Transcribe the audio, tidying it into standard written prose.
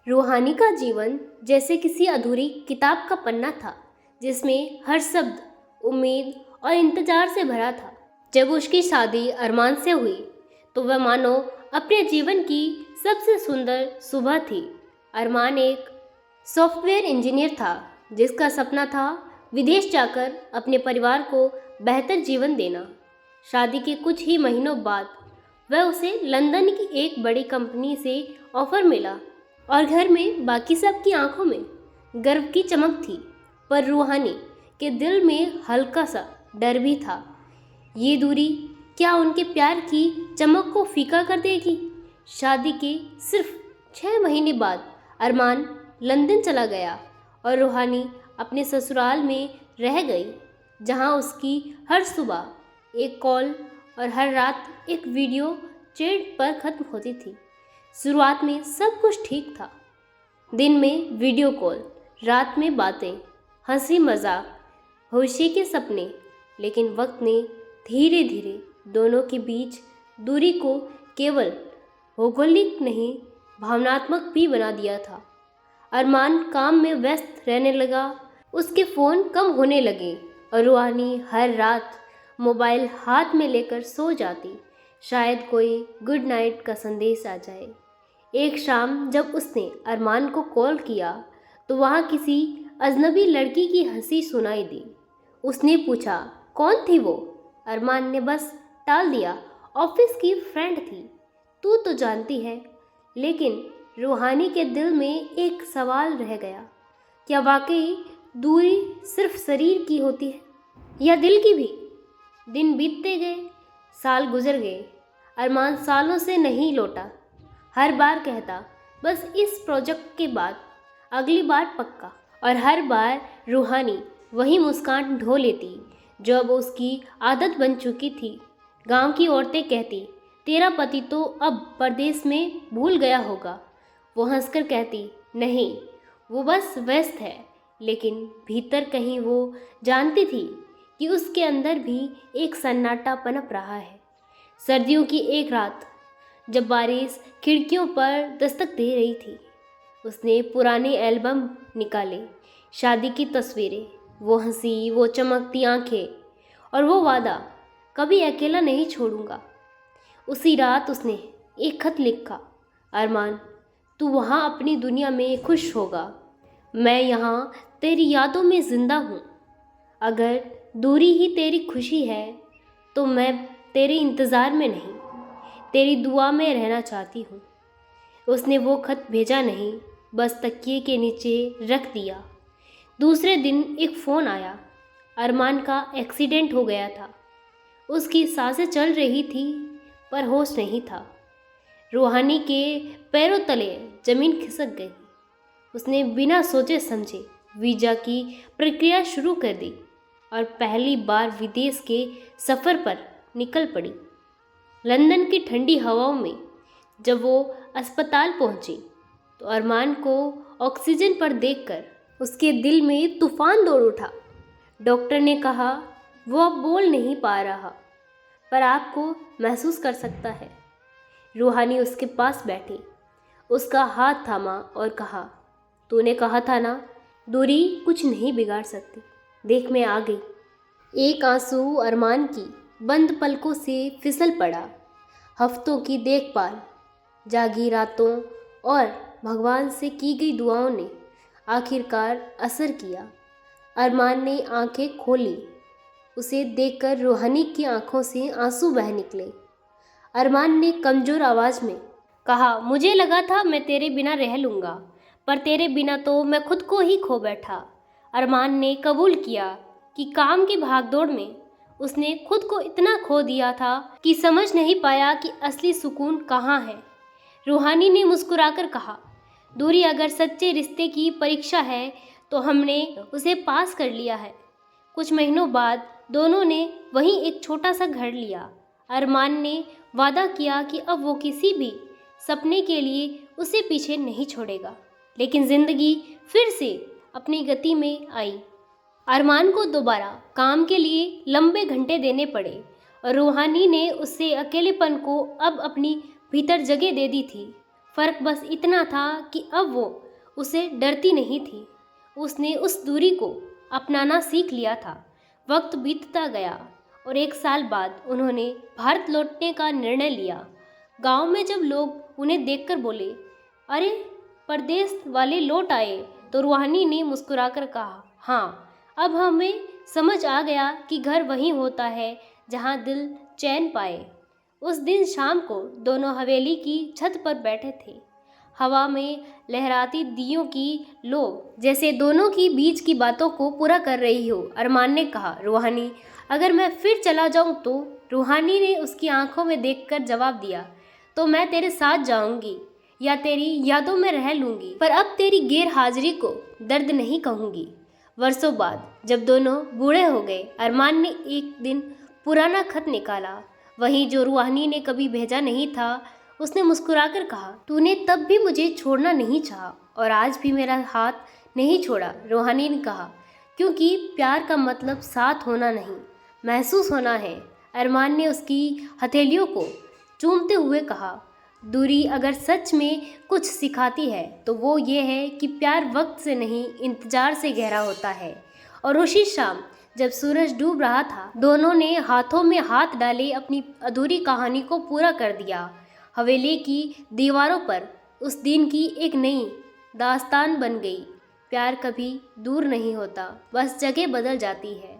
रूहानी का जीवन जैसे किसी अधूरी किताब का पन्ना था, जिसमें हर शब्द उम्मीद और इंतजार से भरा था। जब उसकी शादी अरमान से हुई तो वह मानो अपने जीवन की सबसे सुंदर सुबह थी। अरमान एक सॉफ्टवेयर इंजीनियर था, जिसका सपना था विदेश जाकर अपने परिवार को बेहतर जीवन देना। शादी के कुछ ही महीनों बाद वह उसे लंदन की एक बड़ी कंपनी से ऑफर मिला और घर में बाकी सब की आंखों में गर्व की चमक थी, पर रूहानी के दिल में हल्का सा डर भी था। ये दूरी क्या उनके प्यार की चमक को फीका कर देगी? शादी के सिर्फ 6 महीने बाद अरमान लंदन चला गया और रूहानी अपने ससुराल में रह गई, जहां उसकी हर सुबह एक कॉल और हर रात एक वीडियो चैट पर ख़त्म होती थी। शुरुआत में सब कुछ ठीक था। दिन में वीडियो कॉल, रात में बातें, हंसी मजाक, खुशी के सपने। लेकिन वक्त ने धीरे धीरे दोनों के बीच दूरी को केवल भौगोलिक नहीं, भावनात्मक भी बना दिया था। अरमान काम में व्यस्त रहने लगा, उसके फ़ोन कम होने लगे और रूहानी हर रात मोबाइल हाथ में लेकर सो जाती, शायद कोई गुड नाइट का संदेश आ जाए। एक शाम जब उसने अरमान को कॉल किया तो वहाँ किसी अजनबी लड़की की हंसी सुनाई दी। उसने पूछा, कौन थी वो? अरमान ने बस टाल दिया, ऑफिस की फ्रेंड थी। तू तो जानती है। लेकिन रूहानी के दिल में एक सवाल रह गया, क्या वाकई दूरी सिर्फ शरीर की होती है या दिल की भी? दिन बीतते गए, साल गुजर गए। अरमान सालों से नहीं लौटा। हर बार कहता, बस इस प्रोजेक्ट के बाद अगली बार पक्का। और हर बार रूहानी वही मुस्कान ढो लेती जो अब उसकी आदत बन चुकी थी। गांव की औरतें कहती, तेरा पति तो अब परदेश में भूल गया होगा। वो हंसकर कहती, नहीं, वो बस व्यस्त है। लेकिन भीतर कहीं वो जानती थी कि उसके अंदर भी एक सन्नाटा पनप रहा है। सर्दियों की एक रात जब बारिश खिड़कियों पर दस्तक दे रही थी, उसने पुराने एल्बम निकाले, शादी की तस्वीरें, वो हंसी, वो चमकती आंखें और वो वादा, कभी अकेला नहीं छोड़ूंगा। उसी रात उसने एक खत लिखा, अरमान, तू वहाँ अपनी दुनिया में खुश होगा, मैं यहाँ तेरी यादों में ज़िंदा हूँ। अगर दूरी ही तेरी खुशी है तो मैं तेरे इंतज़ार में नहीं, तेरी दुआ में रहना चाहती हूँ। उसने वो खत भेजा नहीं, बस तकिए के नीचे रख दिया। दूसरे दिन एक फ़ोन आया, अरमान का एक्सीडेंट हो गया था। उसकी सांसें चल रही थी पर होश नहीं था। रूहानी के पैरों तले ज़मीन खिसक गई। उसने बिना सोचे समझे वीज़ा की प्रक्रिया शुरू कर दी और पहली बार विदेश के सफ़र पर निकल पड़ी। लंदन की ठंडी हवाओं में जब वो अस्पताल पहुंची तो अरमान को ऑक्सीजन पर देखकर उसके दिल में तूफान दौड़ उठा। डॉक्टर ने कहा, वो अब बोल नहीं पा रहा, पर आपको महसूस कर सकता है। रूहानी उसके पास बैठी, उसका हाथ थामा और कहा, तूने कहा था ना, दूरी कुछ नहीं बिगाड़ सकती। देख, मैं आ गई। एक आंसू अरमान की बंद पलकों से फिसल पड़ा। हफ्तों की देखभाल, जागी रातों और भगवान से की गई दुआओं ने आखिरकार असर किया। अरमान ने आंखें खोली। उसे देखकर रूहानी की आंखों से आंसू बह निकले। अरमान ने कमज़ोर आवाज़ में कहा, मुझे लगा था मैं तेरे बिना रह लूँगा, पर तेरे बिना तो मैं खुद को ही खो बैठा। अरमान ने कबूल किया कि काम की भागदौड़ में उसने खुद को इतना खो दिया था कि समझ नहीं पाया कि असली सुकून कहाँ है। रूहानी ने मुस्कुराकर कहा, दूरी अगर सच्चे रिश्ते की परीक्षा है तो हमने उसे पास कर लिया है। कुछ महीनों बाद दोनों ने वहीं एक छोटा सा घर लिया। अरमान ने वादा किया कि अब वो किसी भी सपने के लिए उसे पीछे नहीं छोड़ेगा। लेकिन ज़िंदगी फिर से अपनी गति में आई। अरमान को दोबारा काम के लिए लंबे घंटे देने पड़े और रूहानी ने उससे अकेलेपन को अब अपनी भीतर जगह दे दी थी। फ़र्क बस इतना था कि अब वो उसे डरती नहीं थी। उसने उस दूरी को अपनाना सीख लिया था। वक्त बीतता गया और 1 साल बाद उन्होंने भारत लौटने का निर्णय लिया। गांव में जब लोग उन्हें देखकर बोले, अरे परदेश वाले लौट आए, तो रूहानी ने मुस्कुराकर कहा, हाँ, अब हमें समझ आ गया कि घर वहीं होता है जहाँ दिल चैन पाए। उस दिन शाम को दोनों हवेली की छत पर बैठे थे। हवा में लहराती दियों की लो जैसे दोनों की बीच की बातों को पूरा कर रही हो। अरमान ने कहा, रूहानी, अगर मैं फिर चला जाऊं तो? रूहानी ने उसकी आंखों में देखकर जवाब दिया, तो मैं तेरे साथ जाऊंगी या तेरी यादों में रह लूंगी, पर अब तेरी गैर हाजिरी को दर्द नहीं कहूंगी। वर्षों बाद जब दोनों बूढ़े हो गए, अरमान ने एक दिन पुराना खत निकाला, वही जो रूहानी ने कभी भेजा नहीं था। उसने मुस्कुराकर कहा, तूने तब भी मुझे छोड़ना नहीं चाहा और आज भी मेरा हाथ नहीं छोड़ा। रूहानी ने कहा, क्योंकि प्यार का मतलब साथ होना नहीं, महसूस होना है। अरमान ने उसकी हथेलियों को चूमते हुए कहा, दूरी अगर सच में कुछ सिखाती है तो वो ये है कि प्यार वक्त से नहीं, इंतजार से गहरा होता है। और उसी शाम जब सूरज डूब रहा था, दोनों ने हाथों में हाथ डाले अपनी अधूरी कहानी को पूरा कर दिया। हवेली की दीवारों पर उस दिन की एक नई दास्तान बन गई। प्यार कभी दूर नहीं होता, बस जगह बदल जाती है।